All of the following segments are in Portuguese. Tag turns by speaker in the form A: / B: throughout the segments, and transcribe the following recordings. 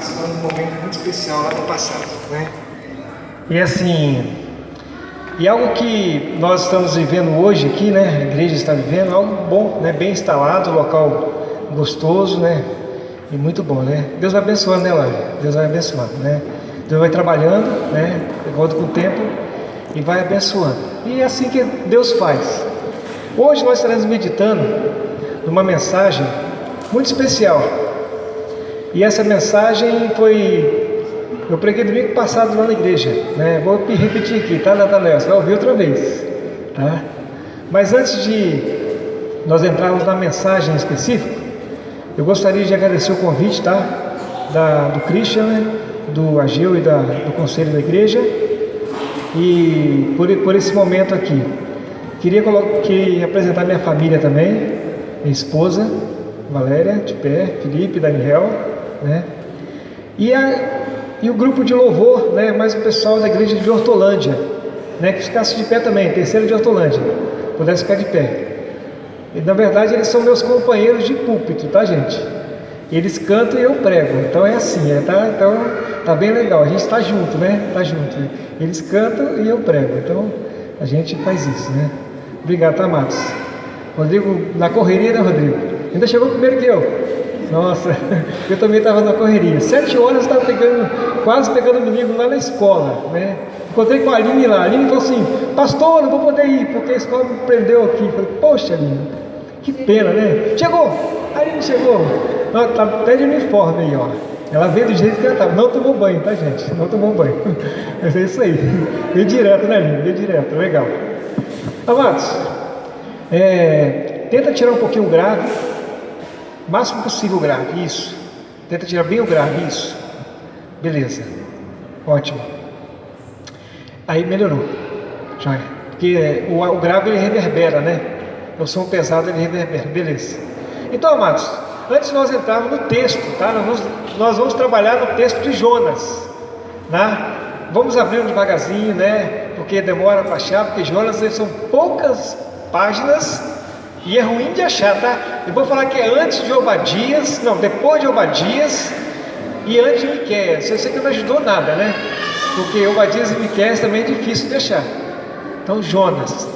A: participando de um momento muito especial lá no passado, né? E assim, e algo que nós estamos vivendo hoje aqui, né? A igreja está vivendo algo bom, né? Bem instalado, local gostoso, né? E muito bom, né? Deus vai abençoando, né, Laura? Deus vai abençoando, né? Deus vai trabalhando, né? De acordo com o tempo e vai abençoando. E é assim que Deus faz. Hoje nós estaremos meditando numa mensagem muito especial. E essa mensagem eu preguei domingo passado lá na igreja, né? Vou repetir aqui, tá, Nathanael? Você vai ouvir outra vez, tá? Mas antes de nós entrarmos na mensagem específica, eu gostaria de agradecer o convite, tá? Do Christian, né? Do Ageu e do conselho da igreja, e por esse momento aqui. Queria apresentar minha família também, minha esposa, Valéria, de pé, Felipe, Daniel, né? E o grupo de louvor, né? Mais o pessoal da igreja de Hortolândia, né? Que ficasse de pé também, terceiro de Hortolândia, pudesse ficar de pé. E, na verdade, eles são meus companheiros de púlpito, tá, gente? Eles cantam e eu prego, então é assim, então tá bem legal, a gente tá junto, né? Tá junto. Eles cantam e eu prego, então a gente faz isso, né? Obrigado, tá, Matos? Rodrigo, na correria, né, Rodrigo? Ainda chegou primeiro que eu. Nossa, eu também estava na correria. 7 horas eu estava quase pegando o menino lá na escola, né? Encontrei com a Aline lá. A Aline falou assim: pastor, não vou poder ir, porque a escola me prendeu aqui. Eu falei: poxa, Aline, que pena, né? Chegou! A Aline chegou. Está até de uniforme aí, ó. Ela veio do jeito que ela estava. Não tomou banho, tá, gente? Não tomou banho. Mas é isso aí. Veio direto, né, Aline? Veio direto, legal. Amados, tenta tirar um pouquinho o grave. O máximo possível o grave, isso. Tenta tirar bem o grave, isso. Beleza. Ótimo. Aí melhorou. Já é. Porque o grave ele reverbera, né? O som pesado ele reverbera. Beleza. Então, amados, antes de nós entrarmos no texto, tá? Nós vamos trabalhar no texto de Jonas, né? Vamos abrir devagarzinho, né? Porque demora para achar, porque Jonas são poucas páginas. E é ruim de achar, tá? Eu vou falar que é antes de Obadias, não, depois de Obadias e antes de Miqueias. Eu sei que não ajudou nada, né? Porque Obadias e Miqueias também é difícil de achar. Então, Jonas,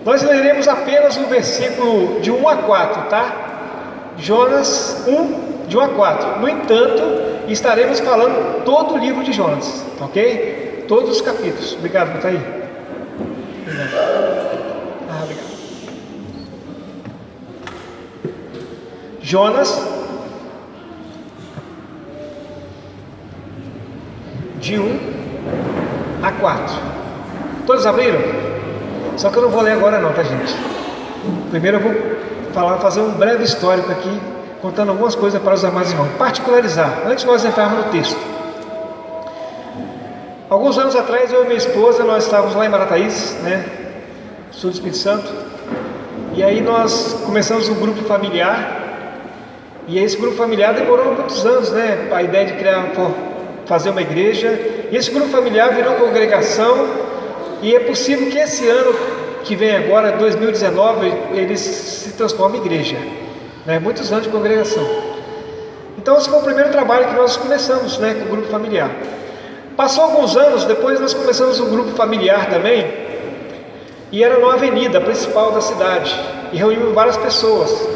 A: nós leremos apenas o versículo de 1 a 4, tá? Jonas 1, de 1 a 4. No entanto, estaremos falando todo o livro de Jonas, ok? Todos os capítulos. Obrigado por estar aí. Obrigado. Jonas, de 1 a 4. Todos abriram? Só que eu não vou ler agora não, tá, gente? Primeiro eu vou fazer um breve histórico aqui, contando algumas coisas para os amados irmãos. Particularizar, antes de nós entrarmos no texto. Alguns anos atrás, eu e minha esposa, nós estávamos lá em Marataízes, né, sul do Espírito Santo, e aí nós começamos um grupo familiar, e esse grupo familiar demorou muitos anos, né, a ideia de fazer uma igreja, e esse grupo familiar virou congregação, e é possível que esse ano que vem agora, 2019, ele se transforme em igreja, né, muitos anos de congregação. Então esse foi o primeiro trabalho que nós começamos, né, com o grupo familiar. Passou alguns anos, depois nós começamos um grupo familiar também, e era numa avenida principal da cidade, e reunimos várias pessoas.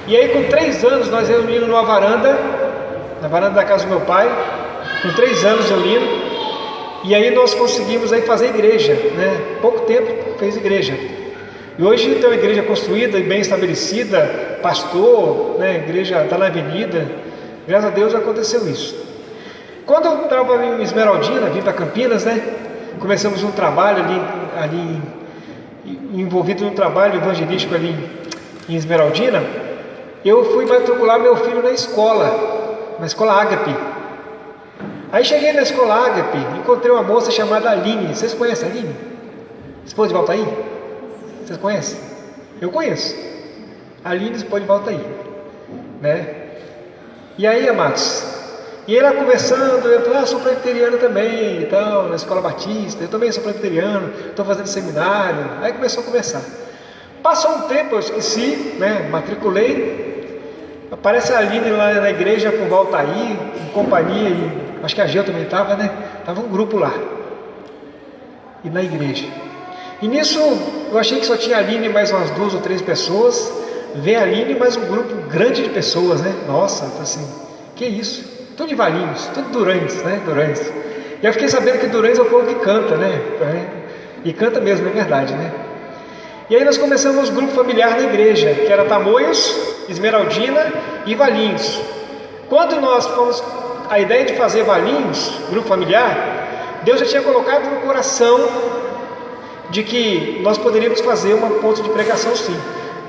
A: E aí com 3 anos nós reunimos na varanda da casa do meu pai, com 3 anos reunindo, e aí nós conseguimos aí fazer igreja, né? Pouco tempo fez igreja. E hoje tem uma igreja construída e bem estabelecida, pastor, né? A igreja está na avenida, graças a Deus aconteceu isso. Quando eu estava em Esmeraldina, vim para Campinas, né? Começamos um trabalho ali envolvido num trabalho evangelístico ali em Esmeraldina. Eu fui matricular meu filho na escola Ágape. Aí cheguei na escola Ágape, encontrei uma moça chamada Aline. Vocês conhecem a Aline? Esposa de Valtaí? Vocês conhecem? Eu conheço. Aline, esposa de Valtaí, né? E aí, amados, e ela conversando, eu falei: sou presbiteriano também e tal, na escola batista, eu também sou presbiteriano, estou fazendo seminário. Aí começou a conversar. Passou um tempo, eu esqueci, né? Matriculei, Aparece a Aline lá na igreja com o Valtair, em companhia, e acho que a Geu também estava, né? Estava um grupo lá, e na igreja. E nisso, eu achei que só tinha a Aline e mais umas 2 ou 3 pessoas. Vem a Aline e mais um grupo grande de pessoas, né? Nossa, assim, que isso? Tudo de Valinhos, tudo Durães, né? Durães. E eu fiquei sabendo que Durães é o povo que canta, né? E canta mesmo, é verdade, né? E aí nós começamos um grupo familiar na igreja, que era Tamoios, Esmeraldina e Valinhos. Quando nós fomos a ideia de fazer Valinhos, grupo familiar, Deus já tinha colocado no coração de que nós poderíamos fazer uma ponto de pregação, sim.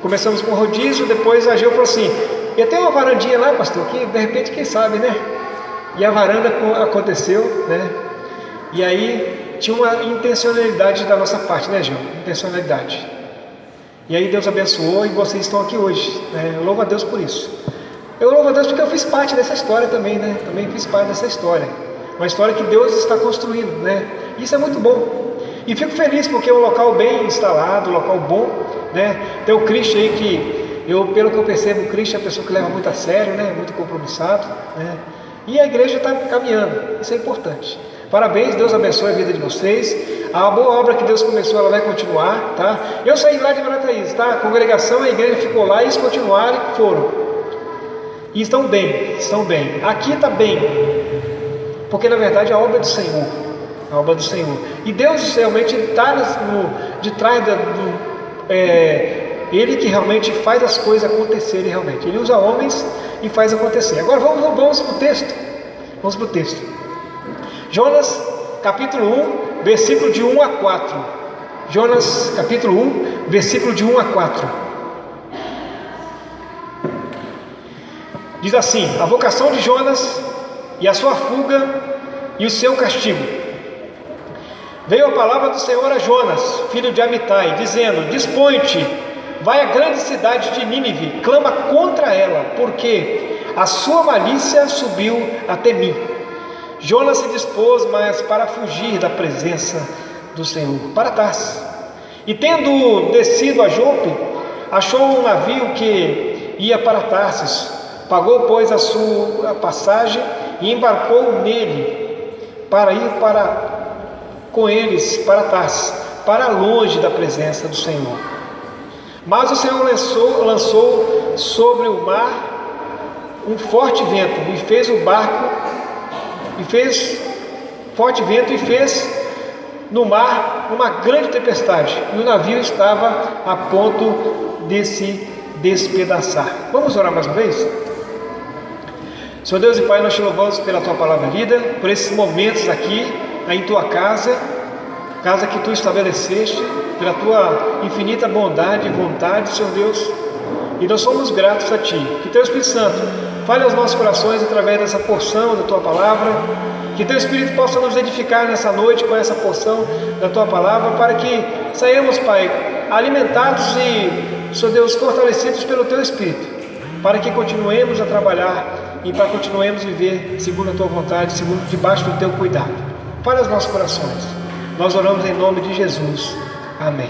A: Começamos com rodízio, depois a Geu falou assim, ia ter uma varandinha lá, pastor, que de repente, quem sabe, né? E a varanda aconteceu, né? E aí tinha uma intencionalidade da nossa parte, né, Geu? Intencionalidade. E aí Deus abençoou e vocês estão aqui hoje, né? Eu louvo a Deus por isso. Eu louvo a Deus porque eu fiz parte dessa história também, né? Também fiz parte dessa história. Uma história que Deus está construindo, né? Isso é muito bom. E fico feliz porque é um local bem instalado, um local bom, né? Tem o Cristo aí que, pelo que eu percebo, o Cristo é uma pessoa que leva muito a sério, né? Muito compromissado, né? E a igreja está caminhando, isso é importante. Parabéns, Deus abençoe a vida de vocês. A boa obra que Deus começou, ela vai continuar, tá? Eu saí lá de Marataízes, tá? A congregação, a igreja ficou lá e eles continuaram e foram. E estão bem, estão bem. Aqui está bem, porque na verdade a obra é do Senhor. A obra do Senhor. E Deus realmente está de trás Ele que realmente faz as coisas acontecerem realmente. Ele usa homens e faz acontecer. Agora vamos para o texto. Vamos para o texto. Jonas, capítulo 1, versículo de 1 a 4. Jonas, capítulo 1, versículo de 1 a 4. Diz assim: a vocação de Jonas e a sua fuga e o seu castigo. Veio a palavra do Senhor a Jonas, filho de Amitai, dizendo: dispõe-te, vai à grande cidade de Nínive, clama contra ela, porque a sua malícia subiu até mim. Jonas se dispôs, mas para fugir da presença do Senhor, para Tarsis. E tendo descido a Jope, achou um navio que ia para Tarsis. Pagou, pois, a sua passagem e embarcou nele para ir com eles para Tarsis, para longe da presença do Senhor. Mas o Senhor lançou sobre o mar um forte vento e fez o barco, e fez forte vento e fez no mar uma grande tempestade, e o navio estava a ponto de se despedaçar. Vamos orar mais uma vez? Senhor Deus e Pai, nós te louvamos pela Tua palavra lida, por esses momentos aqui em Tua casa que Tu estabeleceste, pela Tua infinita bondade e vontade, Senhor Deus, e nós somos gratos a Ti. Que Teu Espírito Santo fale aos nossos corações através dessa porção da Tua palavra, que Teu Espírito possa nos edificar nessa noite com essa porção da Tua palavra, para que saiamos, Pai, alimentados e, Senhor Deus, fortalecidos pelo Teu Espírito, para que continuemos a trabalhar e para continuemos a viver segundo a Tua vontade, segundo debaixo do Teu cuidado. Para os nossos corações, nós oramos em nome de Jesus. Amém.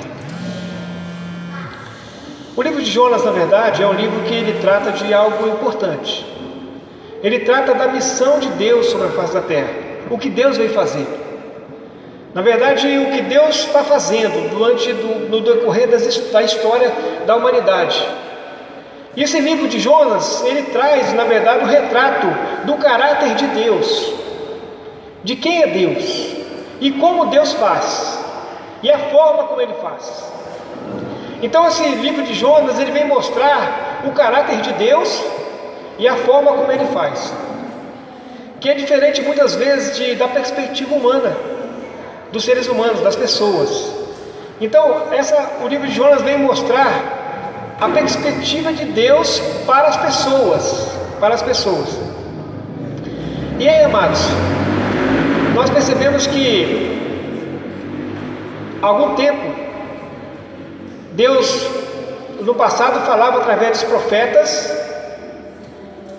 A: O livro de Jonas, na verdade, é um livro que ele trata de algo importante. Ele trata da missão de Deus sobre a face da terra, o que Deus veio fazer. Na verdade, o que Deus está fazendo no decorrer da história da humanidade. E esse livro de Jonas, ele traz, na verdade, o retrato do caráter de Deus, de quem é Deus, e como Deus faz, e a forma como Ele faz. Então esse livro de Jonas, ele vem mostrar o caráter de Deus e a forma como Ele faz, que é diferente muitas vezes da perspectiva humana, dos seres humanos, das pessoas. Então o livro de Jonas vem mostrar a perspectiva de Deus para as pessoas, E aí, amados, nós percebemos que há algum tempo Deus no passado falava através dos profetas,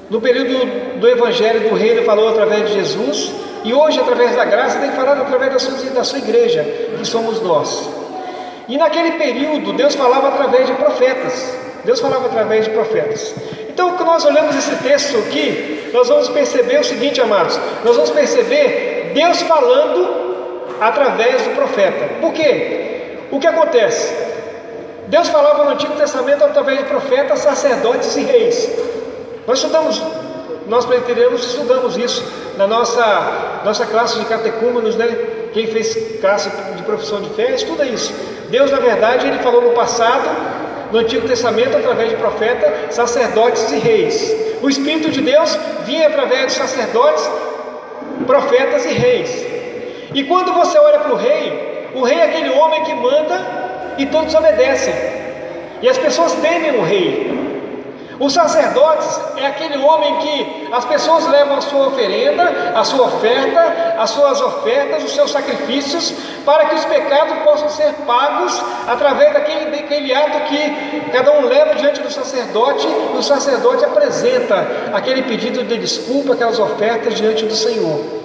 A: no período do Evangelho do Reino falou através de Jesus, e hoje através da graça tem falado através da sua igreja, que somos nós. E naquele período Deus falava através de profetas, Deus falava através de profetas. Então, quando nós olhamos esse texto aqui, nós vamos perceber o seguinte, amados: nós vamos perceber Deus falando através do profeta. Por quê? O que acontece? Deus falava no Antigo Testamento através de profetas, sacerdotes e reis. Nós presbiterianos estudamos isso na nossa classe de catecúmenos, né? Quem fez classe de profissão de fé, estuda isso. Deus, na verdade, Ele falou no passado, no Antigo Testamento, através de profetas, sacerdotes e reis. O Espírito de Deus vinha através dos sacerdotes, profetas e reis. E quando você olha para o rei é aquele homem que manda e todos obedecem. E as pessoas temem o rei. Os sacerdotes é aquele homem que as pessoas levam a sua oferenda, a sua oferta, as suas ofertas, os seus sacrifícios, para que os pecados possam ser pagos através daquele ato que cada um leva diante do sacerdote, e o sacerdote apresenta aquele pedido de desculpa, aquelas ofertas diante do Senhor.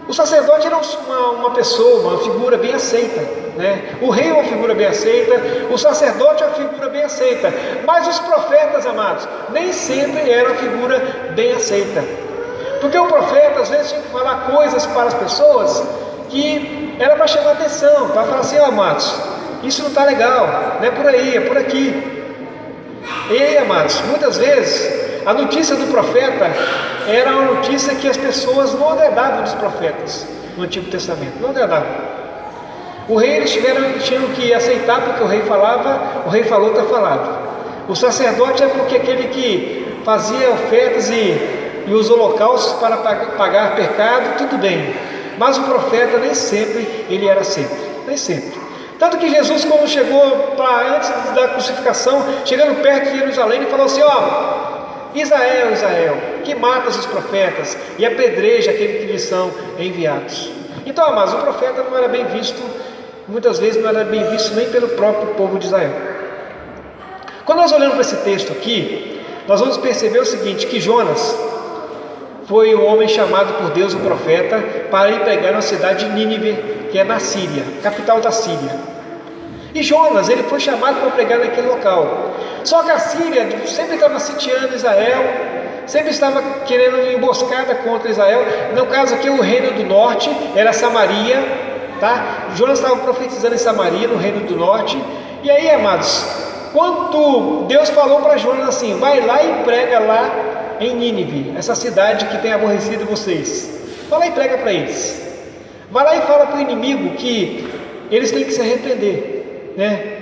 A: O sacerdote era uma pessoa, uma figura bem aceita, né? O rei é uma figura bem aceita, o sacerdote é uma figura bem aceita, mas os profetas, amados, nem sempre era uma figura bem aceita, porque o profeta às vezes tinha que falar coisas para as pessoas que era para chamar atenção, para falar assim: ó, amados, isso não está legal, não é por aí, é por aqui. E aí, amados, muitas vezes a notícia do profeta era uma notícia que as pessoas não agradavam dos profetas no Antigo Testamento, não agradavam. O rei, eles tinham que aceitar, porque o rei falava, o rei falou, está falado. O sacerdote é porque aquele que fazia ofertas e os holocaustos para pagar pecado, tudo bem. Mas o profeta nem sempre ele era aceito, nem sempre. Tanto que Jesus, quando chegou antes da crucificação, chegando perto de Jerusalém, ele falou assim: ó, Israel, Israel, que matas os profetas e apedreja aqueles que lhes são enviados. Então, amados, o profeta não era bem visto, muitas vezes não era bem visto nem pelo próprio povo de Israel. Quando nós olhamos para esse texto aqui, nós vamos perceber o seguinte, que Jonas foi o homem chamado por Deus, o profeta, para ir pregar na cidade de Nínive, que é na Síria, capital da Síria. E Jonas, ele foi chamado para pregar naquele local. Só que a Síria sempre estava sitiando Israel, sempre estava querendo emboscada contra Israel. No caso aqui, o reino do norte era Samaria, tá? Jonas estava profetizando em Samaria, no reino do norte. E aí, amados, quando Deus falou para Jonas assim: vai lá e prega lá em Nínive, essa cidade que tem aborrecido vocês. Vai lá e prega para eles. Vai lá e fala para o inimigo que eles têm que se arrepender.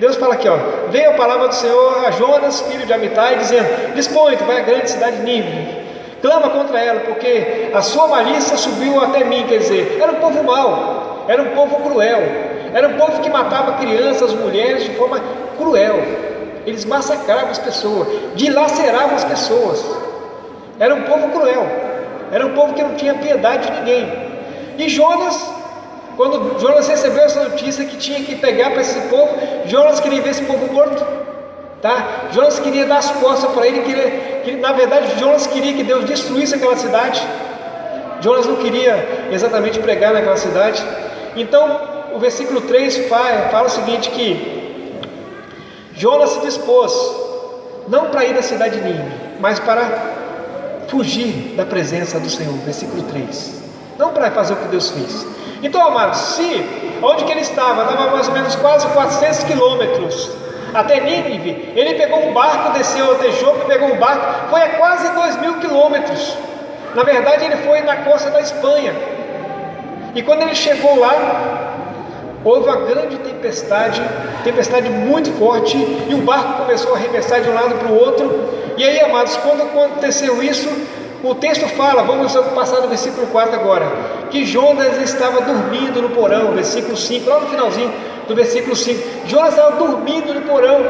A: Deus fala aqui, ó: veio a palavra do Senhor a Jonas, filho de Amitai, dizendo: dispõe, tu vai à grande cidade de Nínive, clama contra ela, porque a sua malícia subiu até mim. Quer dizer, era um povo mau, era um povo cruel, era um povo que matava crianças, mulheres de forma cruel. Eles massacravam as pessoas, dilaceravam as pessoas. Era um povo cruel, era um povo que não tinha piedade de ninguém. E Jonas, quando Jonas recebeu essa notícia que tinha que pegar para esse povo, Jonas queria ver esse povo morto, tá? Jonas queria dar as costas para ele, na verdade Jonas queria que Deus destruísse aquela cidade. Jonas não queria exatamente pregar naquela cidade. Então o versículo 3 fala o seguinte, que Jonas se dispôs não para ir à cidade de Nínive, mas para fugir da presença do Senhor. Versículo 3, não para fazer o que Deus fez. Então, amados, onde que ele estava mais ou menos quase 400 quilômetros até Nínive, ele pegou um barco, desceu até Jope, pegou um barco, foi a quase 2.000 quilômetros. Na verdade, ele foi na costa da Espanha. E quando ele chegou lá, houve uma grande tempestade muito forte, e o barco começou a arremessar de um lado para o outro. E aí, amados, quando aconteceu isso, o texto fala, vamos passar no versículo 4 agora, que Jonas estava dormindo no porão, versículo 5, lá no finalzinho do versículo 5, Jonas estava dormindo no porão,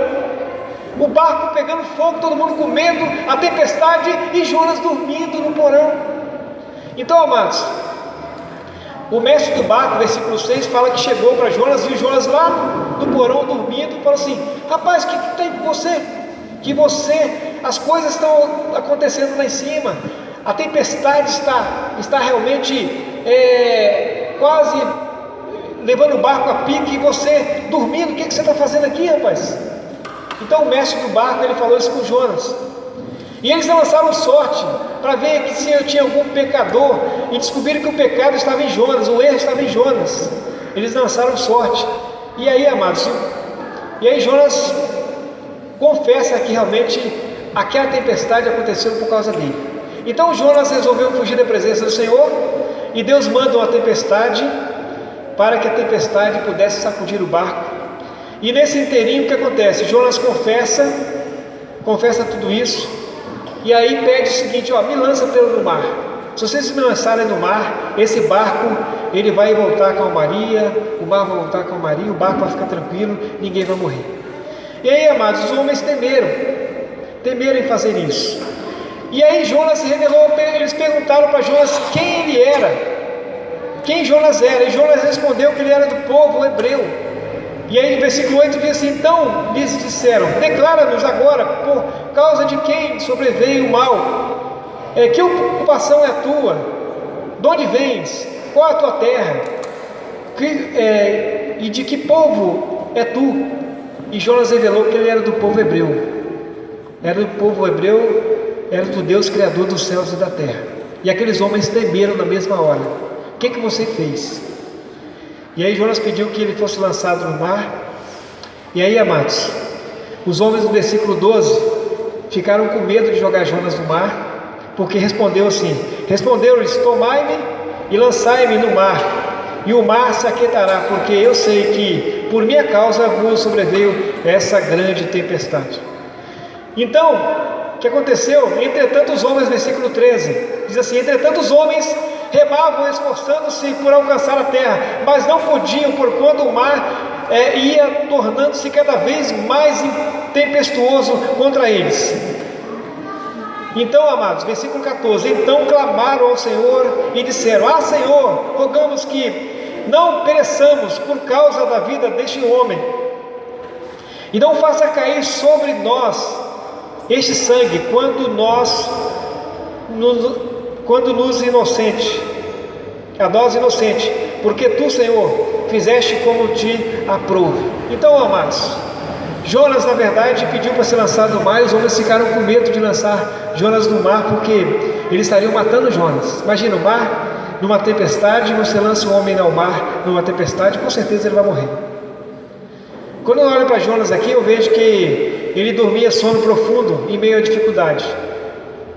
A: o barco pegando fogo, todo mundo com medo, a tempestade, e Jonas dormindo no porão. Então, amados, o mestre do barco, versículo 6, fala que chegou para Jonas, viu Jonas lá no porão dormindo, e falou assim: rapaz, o que tem com você? As coisas estão acontecendo lá em cima, a tempestade está realmente quase levando o barco a pique, e você dormindo, o que você está fazendo aqui, rapaz? Então o mestre do barco, ele falou isso com Jonas. E eles lançaram sorte para ver que se eu tinha algum pecador, e descobriram que o pecado estava em Jonas, o erro estava em Jonas. Eles lançaram sorte. E aí, amados, Jonas confessa que realmente aquela tempestade aconteceu por causa dele. Então Jonas resolveu fugir da presença do Senhor, e Deus manda uma tempestade para que a tempestade pudesse sacudir o barco. E nesse inteirinho o que acontece? Jonas confessa tudo isso, e aí pede o seguinte: me lança pelo mar. Se vocês me lançarem no mar, esse barco ele vai voltar à calmaria, o mar vai voltar à calmaria, o barco vai ficar tranquilo, ninguém vai morrer. E aí, amados, os homens temeram em fazer isso. E aí Jonas se revelou, eles perguntaram para Jonas quem ele era, quem Jonas era, e Jonas respondeu que ele era do povo hebreu. E aí no versículo 8 diz assim: então lhes disseram: declara-nos agora por causa de quem sobreveio o mal, que ocupação é a tua, de onde vens, qual a tua terra, e de que povo é tu? E Jonas revelou que ele era do povo hebreu, era do povo hebreu, era do Deus criador dos céus e da terra. E aqueles homens temeram na mesma hora: o que você fez? E aí Jonas pediu que ele fosse lançado no mar. E aí, amados, os homens do versículo 12 ficaram com medo de jogar Jonas no mar, porque responderam-lhes: tomai-me e lançai-me no mar, e o mar se aquietará, porque eu sei que por minha causa vos sobreveio essa grande tempestade. Então, o que aconteceu? Entretanto os homens, versículo 13, diz assim: entretanto os homens remavam, esforçando-se por alcançar a terra, mas não podiam, porquanto o mar ia tornando-se cada vez mais tempestuoso contra eles. Então, amados, versículo 14: então clamaram ao Senhor e disseram: Senhor, rogamos que não pereçamos por causa da vida deste homem, e não faça cair sobre nós este sangue, quando nos inocente, a nós inocente, porque tu, Senhor, fizeste como te aprouve. Então, amados, Jonas, na verdade, pediu para ser lançado no mar, e os homens ficaram com medo de lançar Jonas no mar, porque eles estariam matando Jonas. Imagina o mar, numa tempestade, você lança um homem ao mar, numa tempestade, com certeza ele vai morrer. Quando eu olho para Jonas aqui, eu vejo que ele dormia sono profundo em meio à dificuldade,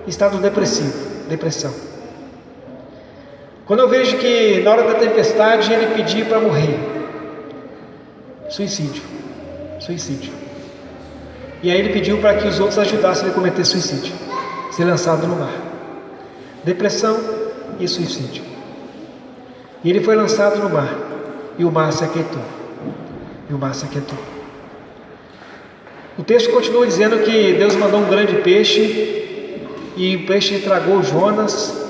A: estado depressão. Quando eu vejo que na hora da tempestade ele pedia para morrer, suicídio. E aí ele pediu para que os outros ajudassem ele a cometer suicídio, ser lançado no mar. Depressão e suicídio. E ele foi lançado no mar, e o mar se aquietou. O texto continua dizendo que Deus mandou um grande peixe, e o peixe tragou Jonas.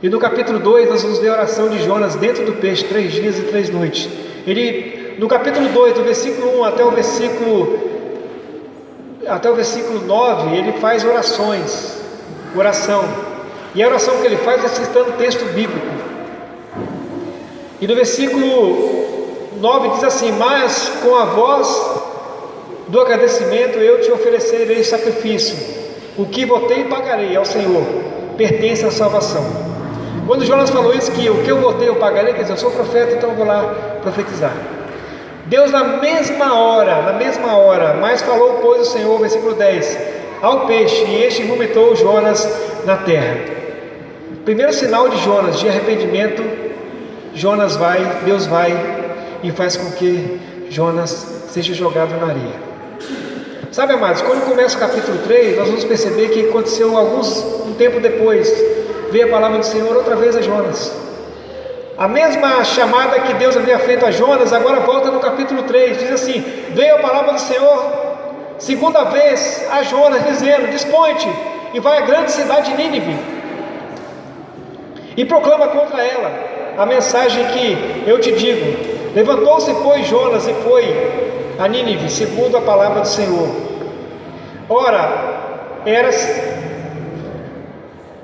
A: E no capítulo 2 nós vamos ver a oração de Jonas dentro do peixe, 3 dias e 3 noites. No capítulo 2, do versículo 1 até o versículo 9, ele faz oração. E a oração que ele faz é citando texto bíblico. E no versículo 9 diz assim: mas com a voz do agradecimento eu te oferecerei sacrifício, o que votei e pagarei ao Senhor, pertence à salvação. Quando Jonas falou isso, que o que eu votei eu pagarei, quer dizer, eu sou profeta, então eu vou lá profetizar. Deus na mesma hora, mas falou, pois, o Senhor, versículo 10, ao peixe, e este vomitou Jonas na terra. Primeiro sinal de Jonas, de arrependimento, Deus vai e faz com que Jonas seja jogado na areia. Sabe, amados, quando começa o capítulo 3, nós vamos perceber que aconteceu um tempo depois, veio a palavra do Senhor outra vez a Jonas. A mesma chamada que Deus havia feito a Jonas, agora volta no capítulo 3, diz assim: veio a palavra do Senhor segunda vez a Jonas, dizendo: dispõe-te e vai à grande cidade de Nínive e proclama contra ela a mensagem que eu te digo. Levantou-se, pois, Jonas e foi a Nínive, segundo a palavra do Senhor. Ora,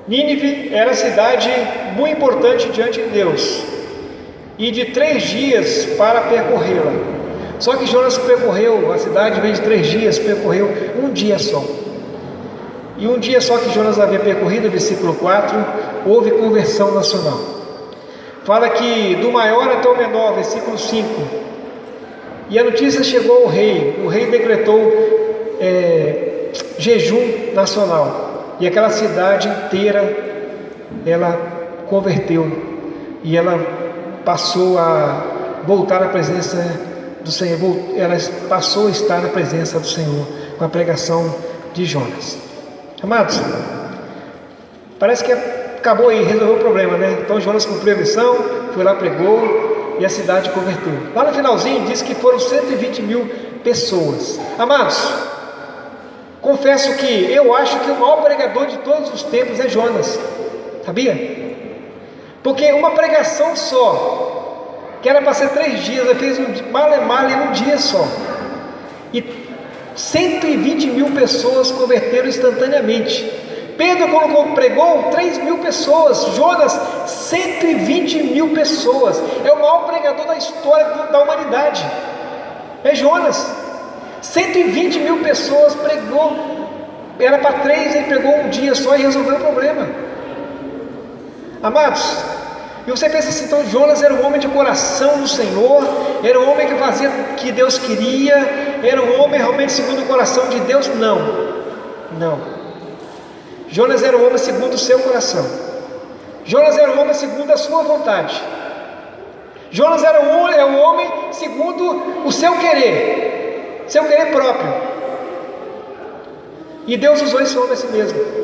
A: Nínive era cidade muito importante diante de Deus, e de 3 dias para percorrê-la. Só que Jonas percorreu a cidade, em vez de 3 dias, percorreu um dia só. E um dia só que Jonas havia percorrido, versículo 4, houve conversão nacional. Fala que do maior até o menor, versículo 5. E a notícia chegou ao rei. O rei decretou jejum nacional. E aquela cidade inteira, ela converteu. E ela passou a voltar à presença do Senhor. Ela passou a estar na presença do Senhor com a pregação de Jonas. Amados, parece que acabou aí, resolveu o problema, né? Então Jonas cumpriu a missão, foi lá, pregou e a cidade converteu. Lá no finalzinho diz que foram 120 mil pessoas. Amados, confesso que eu acho que o maior pregador de todos os tempos é Jonas, sabia? Porque uma pregação só, que era para ser 3 dias, ele fez um dia só. E 120 mil pessoas converteram instantaneamente. Pedro, quando pregou, 3 mil pessoas. Jonas, 120 mil pessoas. É o maior pregador da história da humanidade. É Jonas. 120 mil pessoas pregou. Era para 3, ele pregou um dia só e resolveu o problema. Amados, e você pensa assim, então Jonas era um homem de coração do Senhor, era um homem que fazia o que Deus queria, era um homem realmente segundo o coração de Deus? Não. Jonas era um homem segundo o seu coração. Jonas era um homem segundo a sua vontade. Jonas era um homem segundo o seu querer próprio. E Deus usou esse homem a si mesmo.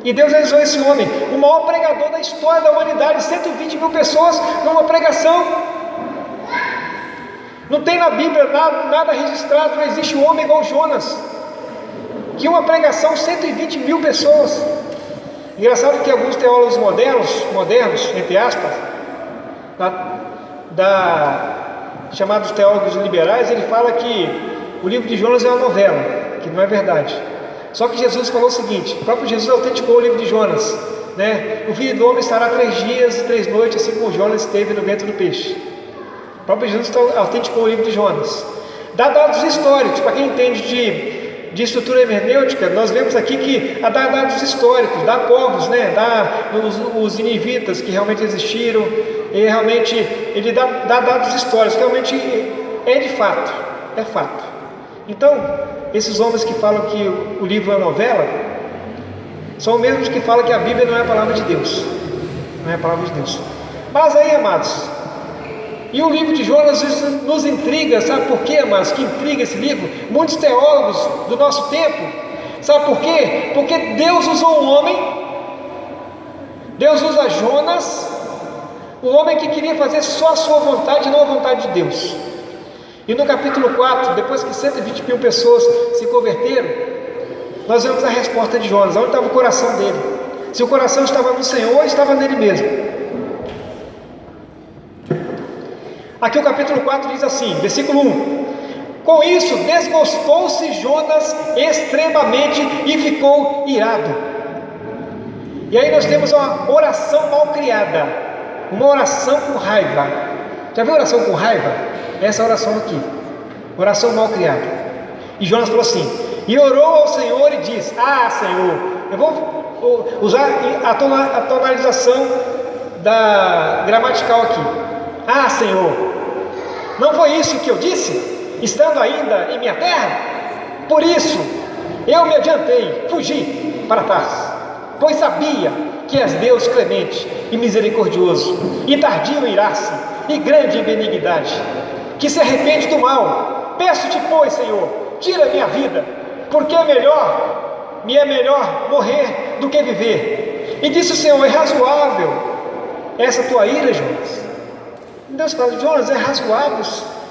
A: E Deus usou esse homem, o maior pregador da história da humanidade, 120 mil pessoas numa pregação. Não tem na Bíblia nada registrado, não existe um homem igual Jonas, que uma pregação, 120 mil pessoas. Engraçado que alguns teólogos modernos, entre aspas, chamados teólogos liberais, ele fala que o livro de Jonas é uma novela, que não é verdade. Só que Jesus falou o seguinte, o próprio Jesus autenticou o livro de Jonas, né? O filho do homem estará 3 dias e 3 noites, assim como Jonas esteve no ventre do peixe. O próprio Jesus autenticou o livro de Jonas. Dá dados históricos, para quem entende de estrutura hermenêutica, nós vemos aqui que dá dados históricos, dá povos, né? Dá os ninivitas que realmente existiram, e realmente ele dá dados históricos, que realmente é de fato, é fato. Então, esses homens que falam que o livro é novela, são os mesmos que falam que a Bíblia não é a palavra de Deus. Não é a palavra de Deus. Mas aí, amados, e o livro de Jonas nos intriga, sabe por quê, amados? Que intriga esse livro? Muitos teólogos do nosso tempo, sabe por quê? Porque Deus usou um homem, Deus usa Jonas, um homem que queria fazer só a sua vontade e não a vontade de Deus. E no capítulo 4, depois que 120 mil pessoas se converteram, nós vemos a resposta de Jonas. Onde estava o coração dele? Se o coração estava no Senhor, estava nele mesmo. Aqui o capítulo 4 diz assim, versículo 1: com isso desgostou-se Jonas extremamente e ficou irado. E aí nós temos uma oração mal criada, uma oração com raiva. Já viu oração com raiva? Essa oração aqui, oração mal criada. E Jonas falou assim, e orou ao Senhor e disse, Senhor, eu vou usar a tonalização da gramatical aqui. Senhor, não foi isso que eu disse, estando ainda em minha terra? Por isso eu me adiantei, fugi para trás, pois sabia que és Deus clemente e misericordioso, e tardio em irar-se, e grande em benignidade, que se arrepende do mal. Peço-te, pois, Senhor, tira a minha vida, porque me é melhor morrer do que viver. E disse o Senhor, é razoável essa tua ira, Jonas? Deus fala, Jonas, é razoável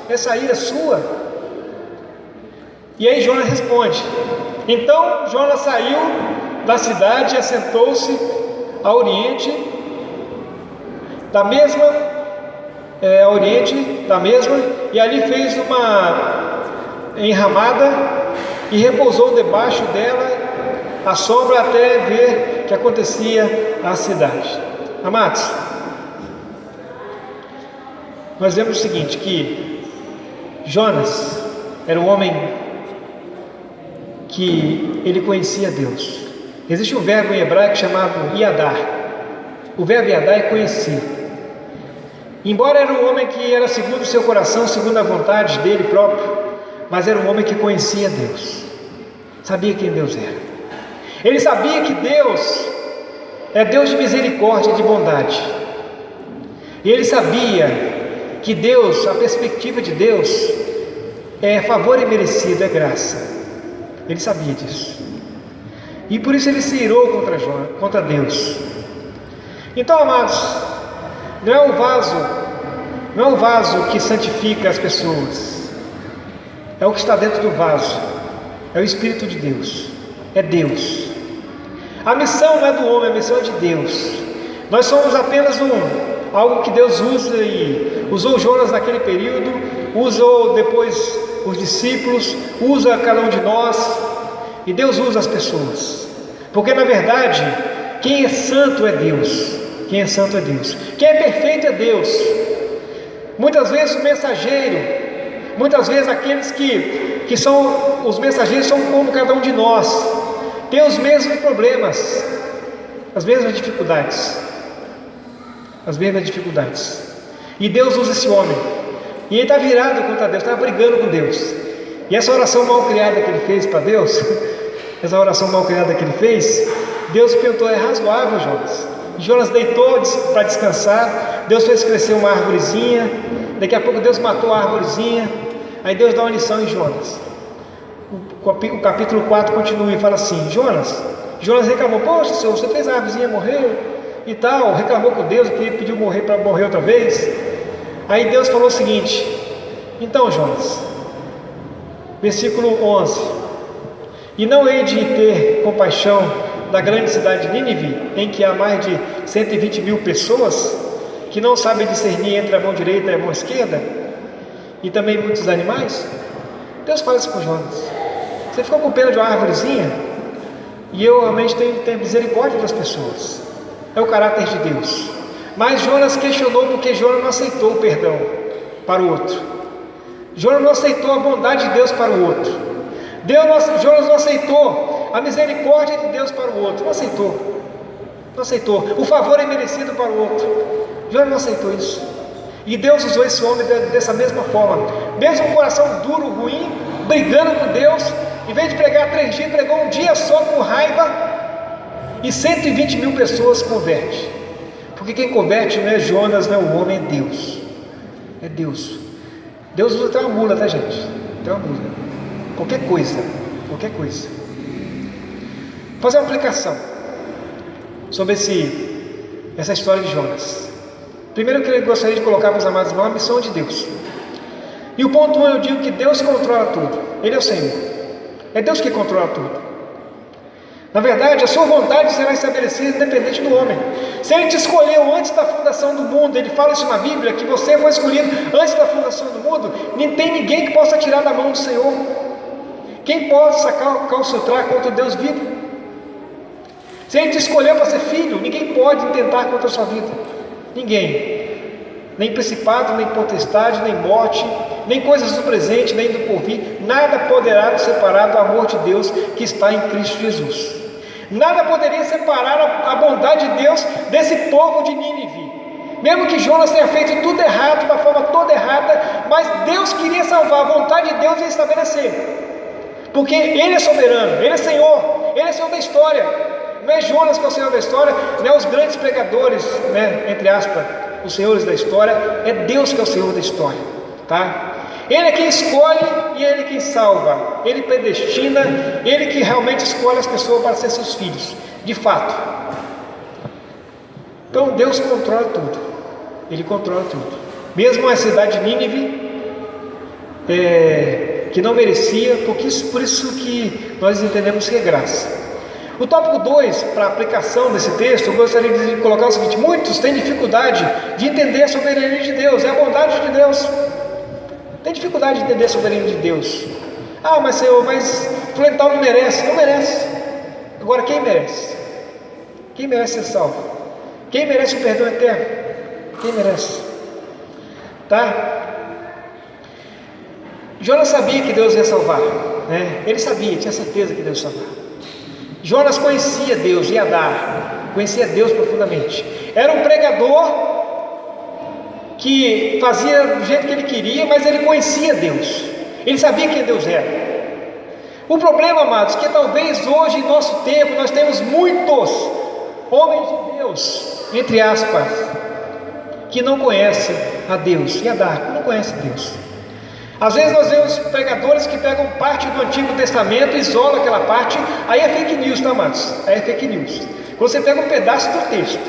A: essa ira sua? E aí Jonas responde, então Jonas saiu da cidade e assentou-se a oriente da mesma, e ali fez uma enramada e repousou debaixo dela à sombra até ver o que acontecia à cidade. Amados, nós vemos o seguinte, que Jonas era um homem que ele conhecia Deus. Existe um verbo em hebraico chamado yadar. O verbo yadar é conhecer. Embora era um homem que era segundo o seu coração, segundo a vontade dele próprio, mas era um homem que conhecia Deus, sabia quem Deus era. Ele sabia que Deus é Deus de misericórdia e de bondade. E ele sabia que Deus, a perspectiva de Deus, é favor imerecido, é graça. Ele sabia disso. E por isso ele se irou contra Deus. Então, amados, não é o vaso que santifica as pessoas, é o que está dentro do vaso, é o Espírito de Deus, é Deus. A missão não é do homem, a missão é de Deus. Nós somos apenas algo que Deus usa, e usou Jonas naquele período, usou depois os discípulos, usa cada um de nós, e Deus usa as pessoas, porque na verdade quem é santo é Deus. Quem é santo é Deus. Quem é perfeito é Deus. Muitas vezes o mensageiro, muitas vezes aqueles que são os mensageiros são como cada um de nós, tem os mesmos problemas, as mesmas dificuldades, e Deus usa esse homem, e ele está virado contra Deus, está brigando com Deus. E essa oração mal criada que ele fez para Deus, Deus perguntou: é razoável, Jonas? Jonas deitou para descansar, Deus fez crescer uma árvorezinha, daqui a pouco Deus matou a árvorezinha, aí Deus dá uma lição em Jonas. O capítulo 4 continua e fala assim: Jonas reclamou: poxa, Senhor, você fez a árvorezinha morrer e tal, reclamou com Deus, que pediu morrer para morrer outra vez. Aí Deus falou o seguinte: então, Jonas, versículo 11: e não hei de ter compaixão da grande cidade de Nínive, em que há mais de 120.000 pessoas que não sabem discernir entre a mão direita e a mão esquerda, e também muitos animais? Deus fala isso com Jonas: você ficou com pena de uma árvorezinha, e eu realmente tenho misericórdia das pessoas. É o caráter de Deus. Mas Jonas questionou, porque Jonas não aceitou o perdão para o outro. Jonas não aceitou a bondade de Deus para o outro. Jonas não aceitou a misericórdia de Deus para o outro. Não aceitou o favor imerecido para o outro. Jonas não aceitou isso. E Deus usou esse homem dessa mesma forma, mesmo com o coração duro, ruim, brigando com Deus. Em vez de pregar 3 dias, pregou um dia só com raiva, e 120.000 pessoas convertem. Porque quem converte não é Jonas, não é o homem, é Deus. É Deus. Deus usa até uma mula, tá, gente? Até uma mula. Qualquer coisa. Vou fazer uma aplicação sobre essa história de Jonas. Primeiro eu gostaria de colocar para os amados irmãos a missão de Deus. E o ponto 1, eu digo que Deus controla tudo. Ele é o Senhor. É Deus que controla tudo. Na verdade, a sua vontade será estabelecida independente do homem. Se Ele te escolheu antes da fundação do mundo, Ele fala isso na Bíblia, que você foi escolhido antes da fundação do mundo, não tem ninguém que possa tirar da mão do Senhor. Quem pode calcutrar contra Deus vivo? Se Ele te escolheu para ser filho, ninguém pode intentar contra a sua vida. Ninguém. Nem principado, nem potestade, nem morte, nem coisas do presente, nem do porvir, nada poderá nos separar do amor de Deus que está em Cristo Jesus. Nada poderia separar a bondade de Deus desse povo de Nínive. Mesmo que Jonas tenha feito tudo errado, de uma forma toda errada, mas Deus queria salvar, a vontade de Deus ia estabelecer. Porque Ele é soberano, Ele é Senhor da história. Não é Jonas que é o Senhor da história, não é os grandes pregadores, né, entre aspas, os senhores da história, é Deus que é o Senhor da história, tá? Ele é quem escolhe e Ele é quem salva. Ele predestina, Ele que realmente escolhe as pessoas para ser seus filhos, de fato. Então Deus controla tudo. Ele controla tudo. Mesmo a cidade de Nínive, que não merecia, por isso que nós entendemos que é graça. O tópico 2, para a aplicação desse texto, eu gostaria de colocar o seguinte: muitos têm dificuldade de entender a soberania de Deus, é a bondade de Deus. Tem dificuldade de entender a soberania de Deus. Ah, mas Senhor, fulano tal não merece. Não merece. Agora, quem merece? Quem merece ser salvo? Quem merece o perdão eterno? Quem merece? Tá? Jonas sabia que Deus ia salvar, né? Ele sabia, tinha certeza que Deus ia salvar. Jonas conhecia Deus, ia dar, conhecia Deus profundamente. Era um pregador que fazia do jeito que ele queria, mas ele conhecia Deus. Ele sabia quem Deus era. O problema, amados, é que talvez hoje, em nosso tempo, nós temos muitos homens de Deus, entre aspas, que não conhecem a Deus, e não conhecem Deus. Às vezes nós vemos pregadores que pegam parte do Antigo Testamento, isolam aquela parte, aí é fake news, tá, amados? Aí é fake news. Quando você pega um pedaço do texto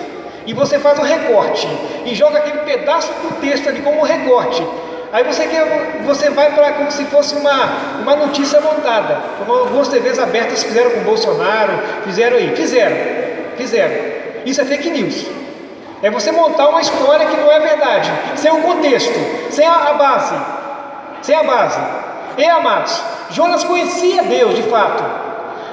A: e você faz um recorte e joga aquele pedaço do texto ali como um recorte, aí você vai para como se fosse uma notícia montada, como algumas TVs abertas fizeram com Bolsonaro, fizeram. Isso é fake news. É você montar uma história que não é verdade, sem o contexto, sem a base. E, amados, Jonas conhecia Deus de fato,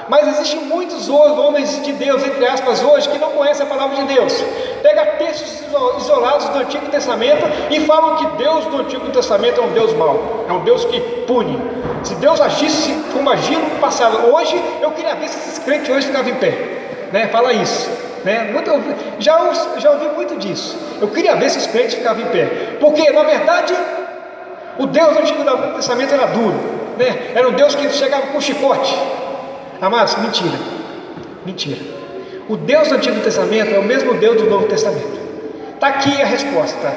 A: mas existem muitos homens de Deus, entre aspas, hoje, que não conhecem a palavra de Deus. Pega textos isolados do Antigo Testamento e falam que Deus do Antigo Testamento é um Deus mau, é um Deus que pune. Se Deus agisse como agiu no passado, hoje eu queria ver se esses crentes hoje ficavam em pé, né? Fala isso, né? Já ouvi muito disso. Eu queria ver se os crentes ficavam em pé, porque na verdade o Deus do Antigo Testamento era duro, né? Era um Deus que chegava com chicote. Amados, mentira. O Deus do Antigo Testamento é o mesmo Deus do Novo Testamento. Está aqui a resposta.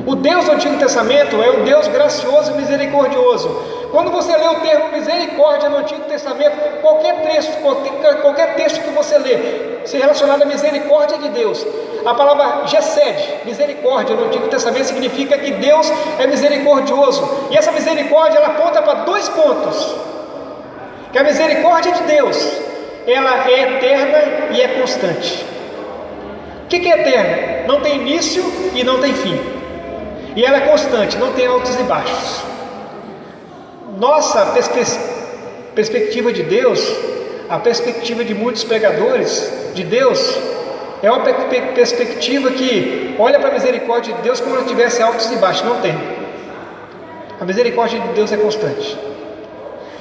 A: O Deus do Antigo Testamento é um Deus gracioso e misericordioso. Quando você lê o termo misericórdia no Antigo Testamento, qualquer texto que você lê se relacionado à misericórdia de Deus, a palavra gesed, misericórdia, no Antigo Testamento significa que Deus é misericordioso. E essa misericórdia, ela aponta para dois pontos. Que a misericórdia de Deus, ela é eterna e é constante. O que é eterna? Não tem início e não tem fim. E ela é constante, não tem altos e baixos. Nossa perspectiva de Deus, a perspectiva de muitos pregadores de Deus, é uma perspectiva que olha para a misericórdia de Deus como se tivesse altos e baixos. Não tem. A misericórdia de Deus é constante.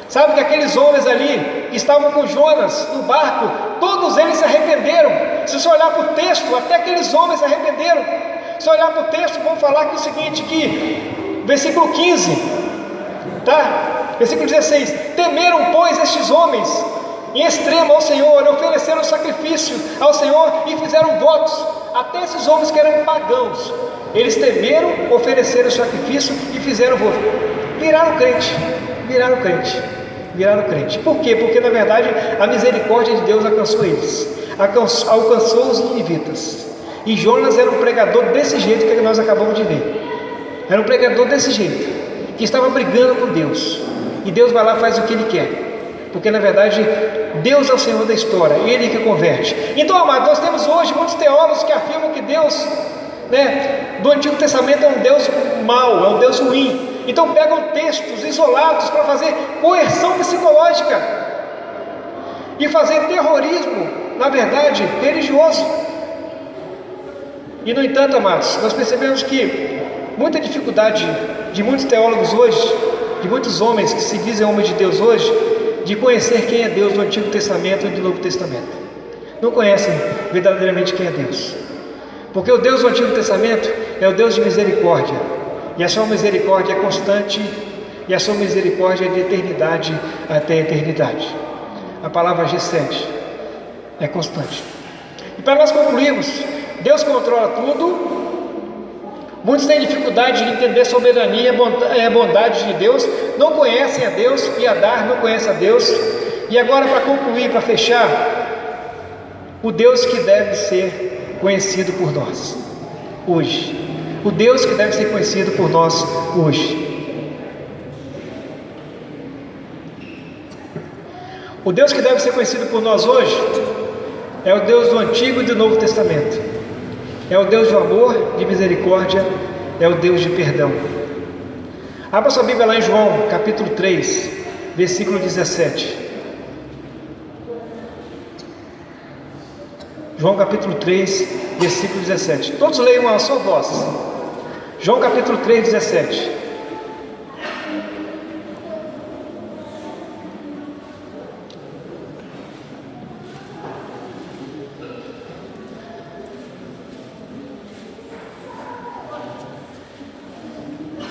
A: Sabe que aqueles homens ali que estavam com Jonas no barco, todos eles se arrependeram. Se você olhar para o texto, até aqueles homens se arrependeram. Se olhar para o texto, vamos falar que é o seguinte, que versículo 15, tá? Versículo 16: temeram, pois, estes homens em extremo ao Senhor, ofereceram sacrifício ao Senhor e fizeram votos. Até esses homens que eram pagãos, eles temeram, ofereceram sacrifício e fizeram voto. Viraram crente. Por quê? Porque na verdade a misericórdia de Deus alcançou eles, alcançou os ninivitas. E Jonas era um pregador desse jeito que nós acabamos de ver. Era um pregador desse jeito, que estava brigando com Deus. E Deus vai lá e faz o que Ele quer. Porque na verdade Deus é o Senhor da história, Ele que converte. Então, amados, nós temos hoje muitos teólogos que afirmam que Deus, do Antigo Testamento é um Deus mau, é um Deus ruim. Então pegam textos isolados para fazer coerção psicológica e fazer terrorismo, na verdade, religioso. E no entanto, amados, nós percebemos que muita dificuldade de muitos teólogos hoje, de muitos homens que se dizem homens de Deus hoje, de conhecer quem é Deus do Antigo Testamento e do Novo Testamento. Não conhecem verdadeiramente quem é Deus, porque o Deus do Antigo Testamento é o Deus de misericórdia, e a sua misericórdia é constante, e a sua misericórdia é de eternidade até a eternidade. A palavra gesed é constante. E para nós concluirmos, Deus controla tudo. Muitos têm dificuldade de entender a soberania e a bondade de Deus, não conhecem a Deus, e Adar não conhece a Deus. E agora, para concluir, para fechar, o Deus que deve ser conhecido por nós hoje. O Deus que deve ser conhecido por nós hoje. O Deus que deve ser conhecido por nós hoje é o Deus do Antigo e do Novo Testamento. É o Deus de amor, de misericórdia, é o Deus de perdão. Abra sua Bíblia lá em João, capítulo 3, versículo 17. João capítulo 3, versículo 17. Todos leiam a sua voz. João capítulo 3, 17.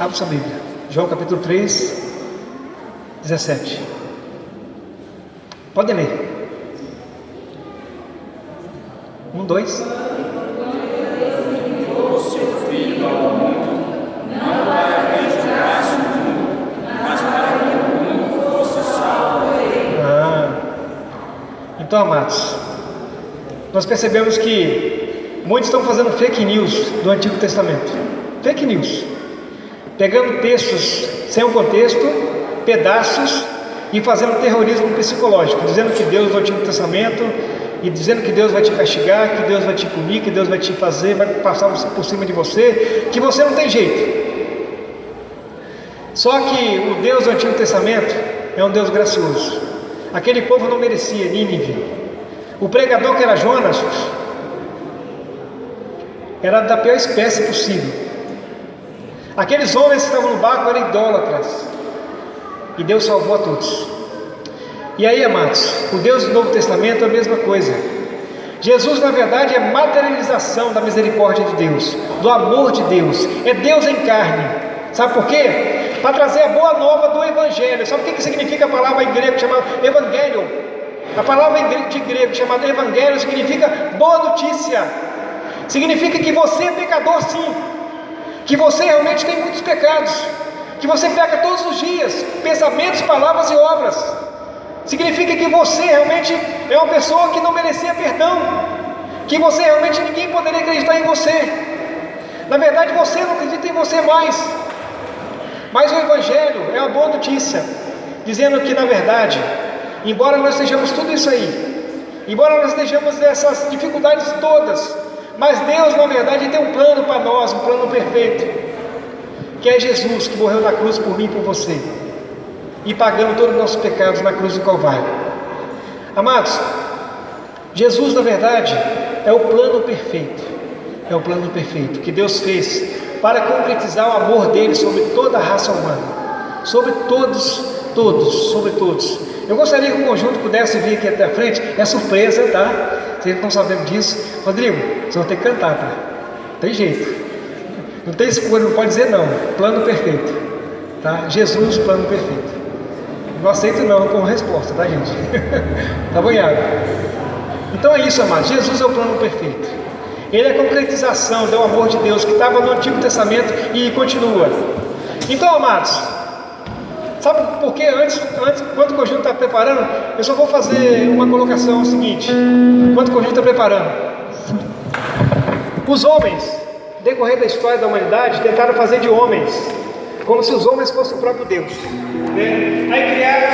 A: Abra sua Bíblia. João capítulo 3, 17. Podem ler. 1, 2. Então, amados, nós percebemos que muitos estão fazendo fake news do Antigo Testamento. Fake news. Pegando textos sem o contexto, pedaços, e fazendo terrorismo psicológico, dizendo que Deus no Antigo Testamento, e dizendo que Deus vai te castigar, que Deus vai te punir, que Deus vai te fazer, vai passar por cima de você, que você não tem jeito. Só que o Deus do Antigo Testamento é um Deus gracioso. Aquele povo não merecia, Nínive. O pregador, que era Jonas, era da pior espécie possível. Aqueles homens que estavam no barco eram idólatras, e Deus salvou a todos. E aí, amados, o Deus do Novo Testamento é a mesma coisa. Jesus, na verdade, é materialização da misericórdia de Deus, do amor de Deus. É Deus em carne. Sabe por quê? Para trazer a boa nova do Evangelho. Sabe o que significa a palavra em grego chamada Evangelho? A palavra de grego chamada Evangelho significa boa notícia. Significa que você é pecador, sim. Que você realmente tem muitos pecados. Que você peca todos os dias, pensamentos, palavras e obras. Significa que você realmente é uma pessoa que não merecia perdão. Que você realmente, ninguém poderia acreditar em você. Na verdade, você não acredita em você mais. Mas o Evangelho é uma boa notícia, dizendo que, na verdade, embora nós estejamos tudo isso aí, embora nós estejamos nessas dificuldades todas, mas Deus, na verdade, tem um plano para nós, um plano perfeito, que é Jesus, que morreu na cruz por mim e por você, e pagando todos os nossos pecados na cruz do Calvário. Amados, Jesus, na verdade, é o plano perfeito, é o plano perfeito que Deus fez para concretizar o amor dele sobre toda a raça humana, sobre todos, sobre todos. Eu gostaria que o conjunto pudesse vir aqui até a frente. É surpresa, tá? Vocês não estão sabendo disso. Rodrigo, vocês vão ter que cantar, tá? Não tem jeito, não tem escolha, não pode dizer não. Plano perfeito, tá? Jesus, plano perfeito. Não aceito não como resposta, tá, gente? Tá banhado. Então é isso, amados. Jesus é o plano perfeito. Ele é a concretização do amor de Deus que estava no Antigo Testamento e continua. Então, amados, sabe por que antes quando o conjunto está preparando, eu só vou fazer uma colocação seguinte. Enquanto o conjunto está preparando, os homens, no decorrer da história da humanidade, tentaram fazer de homens como se os homens fossem o próprio Deus, né? Aí criaram